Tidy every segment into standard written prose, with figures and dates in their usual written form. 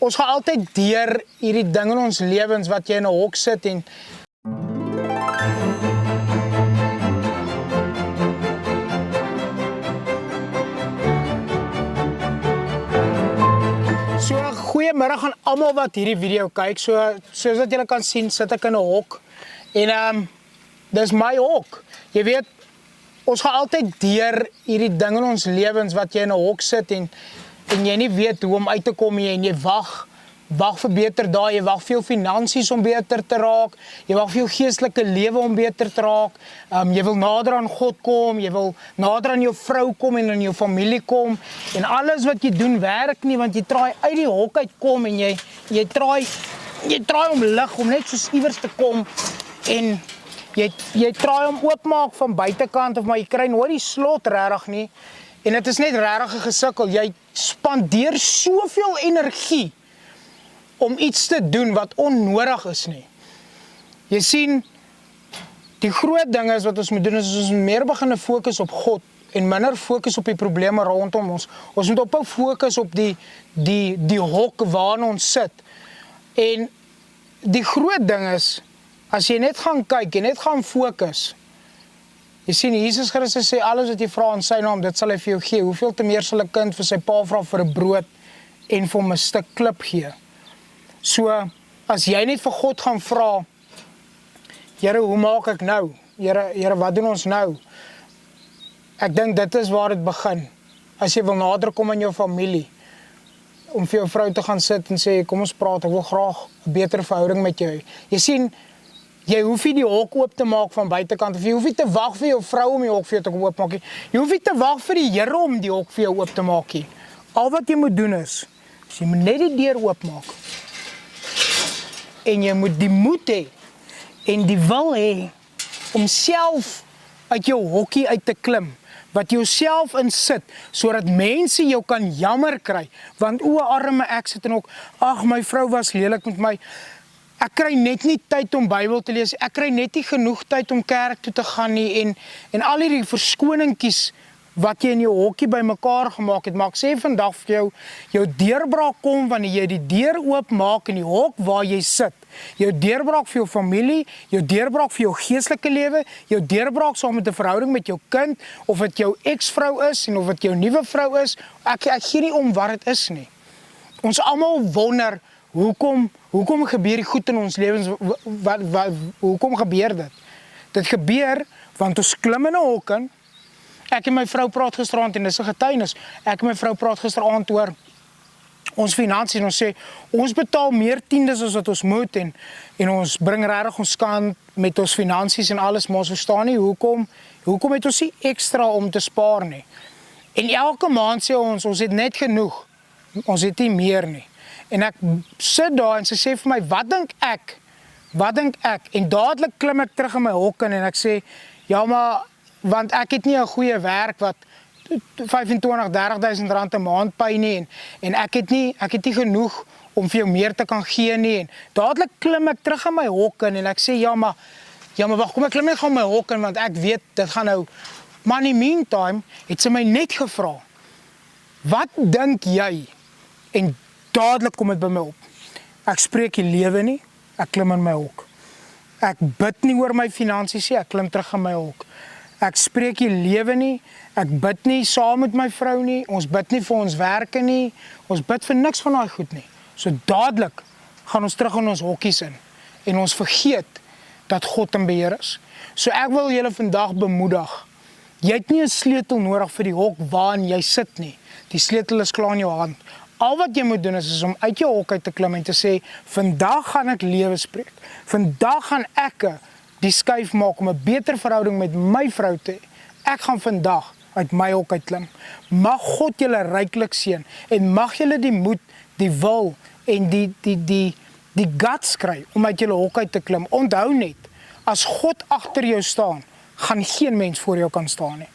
Ons gaan altyd deur hierdie ding in ons lewens wat jy in 'n hok sit en So, goeiemiddag aan almal wat hierdie video kyk. Soos wat julle kan sien, sit ek in 'n hok en dis my hok. Jy weet, ons gaan altyd deur hierdie ding in ons lewens wat jy in 'n hok sit en jy nie weet hoe om uit te kom nie en jy wag vir beter dae, jy wag vir jou finansies om beter te raak, jy wag vir jou geestelike lewe om beter te raak, jy wil nader aan God kom, jy wil nader aan jou vrou kom en aan jou familie kom en alles wat jy doen werk nie want jy traai uit die hok uitkom en jy traai om lig om net soos iewers te kom en jy traai om oopmaak van buitekant of maar jy kry nooit die slot regtig nie en dit is net regtig 'n gesukkel. Jy spandeer soveel energie om iets te doen wat onnodig is nie. Jy sien, die groot ding is wat ons moet doen is ons moet meer begin fokus op God en minder fokus op die probleme rondom ons. Ons moet ophou fokus op die hok waarin ons sit. En die groot ding is, as jy net gaan kyk en net gaan fokus, jy sien, Jesus Christus sê, alles wat jy vra in sy naam, dit sal hy vir jou gee. Hoeveel te meer sal 'n kind vir sy pa vra vir 'n brood en vir hom 'n stuk klip gee? So, as jy net vir God gaan vra, Here, hoe maak ek nou? Here, wat doen ons nou? Ek dink dit is waar dit begin. As jy wil nader kom aan jou familie, om vir jou vrou te gaan sit en sê, kom ons praat, ek wil graag 'n beter verhouding met jou. Jy sien, jy hoef nie die hok oop te maak van buitekant, of jy hoef nie te wag vir jou vrou om die hok vir jou te oop maak nie. Jy hoef nie te wag vir die Here om die hok vir jou oop te maak nie. Al wat jy moet doen is jy moet net die deur oopmaak. En jy moet die moed hê en die wil hê om self uit jou hokkie uit te klim, wat jy self in sit, sodat mense jou kan jammer kry, want o, arme ek sit en ook, ag, my vrou was lelik met my, ek kry net nie tyd om Bybel te lees, ek kry net nie genoeg tyd om kerk toe te gaan nie, en al hierdie verskoningkies wat jy in jou hokkie bymekaar gemaak het, maar ek sê vandag vir jou deurbraak kom wanneer jy die deur oopmaak in die hok waar jy sit. Jou deurbraak vir jou familie, jou deurbraak vir jou geestelike lewe, jou deurbraak saam met 'n verhouding met jou kind, of dit jou ex-vrou is en of dit jou nuwe vrou is, ek gee nie om wat dit is nie. Ons almal wonder, hoekom gebeur die goed in ons lewens, hoekom gebeur dit? Dit gebeur, want ons klim in 'n hok in. Ek en my vrou praat gisteraand en dis 'n getuienis. Ek en my vrou praat gisteraand oor ons finansies en ons sê, ons betaal meer tiendes as wat ons moet en ons bring regtig ons kant met ons finansies en alles, maar ons verstaan nie hoekom het ons nie ekstra om te spaar nie. En elke maand sê ons het net genoeg. Ons het nie meer nie. En ek sit daar en sy sê vir my, wat dink ek? En dadelik klim ek terug in my hok in en ek sê, ja maar, want ek het nie 'n goeie werk wat 25.000-30.000 rand 'n maand pay nie en ek het nie genoeg om vir jou meer te kan gee nie en dadelik klim ek terug in my hok in en ek sê ja maar wag, kom ek klim net gaan my hok in want ek weet dit gaan nou, maar in die meantime het sy my net gevra, wat dink jy? En dadelik kom dit by my op. Ek spreek die lewe nie, ek klim in my hok. Ek bid nie oor my finansies nie, ek klim terug in my hok. Ek spreek die lewe nie, ek bid nie saam met my vrou nie, ons bid nie vir ons werke nie, ons bid vir niks van daai goed nie. So dadelik gaan ons terug in ons hokkies in en ons vergeet dat God in beheer is. So ek wil julle vandag bemoedig, jy het nie 'n sleutel nodig vir die hok waarin jy sit nie, die sleutel is klaar in jou hand. Al wat jy moet doen is om uit jou hok uit te klim en te sê, vandag gaan ek lewe spreek, vandag gaan ek die skuif maak om 'n beter verhouding met my vrou te hê. Ek gaan vandag uit my hok uitklim. Mag God julle ryklik seën en mag julle die moed, die wil en die guts kry om uit julle hok uit te klim. Onthou net, as God agter jou staan, gaan geen mens voor jou kan staan nie.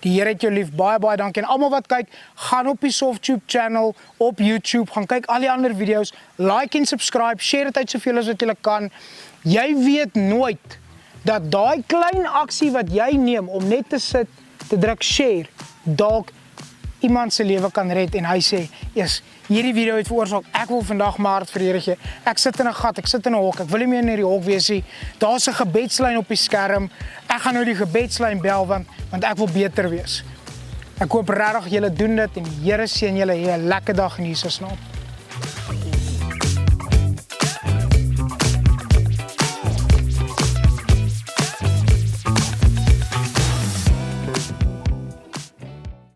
Die Here het jou lief, baie dankie. En almal wat kyk, gaan op die Softube channel, op YouTube, gaan kyk al die ander video's, like en subscribe, share dit uit soveel as wat jy kan. Jy weet nooit dat daai klein aksie wat jy neem om net te sit, te druk share, dalk iemand se lewe kan red en hy sê, yes, hierdie video het veroorsaak. Ek wil vandag maar vir die Here gee. Ek sit in 'n gat, ek sit in 'n hok. Ek wil nie meer in hierdie hok wees nie. Daar's 'n gebedslyn op die skerm. Ek gaan nou die gebedslyn bel want ek wil beter wees. Ek hoop regtig julle doen dit en die Here seën julle. 'n lekker dag in Jesus naam.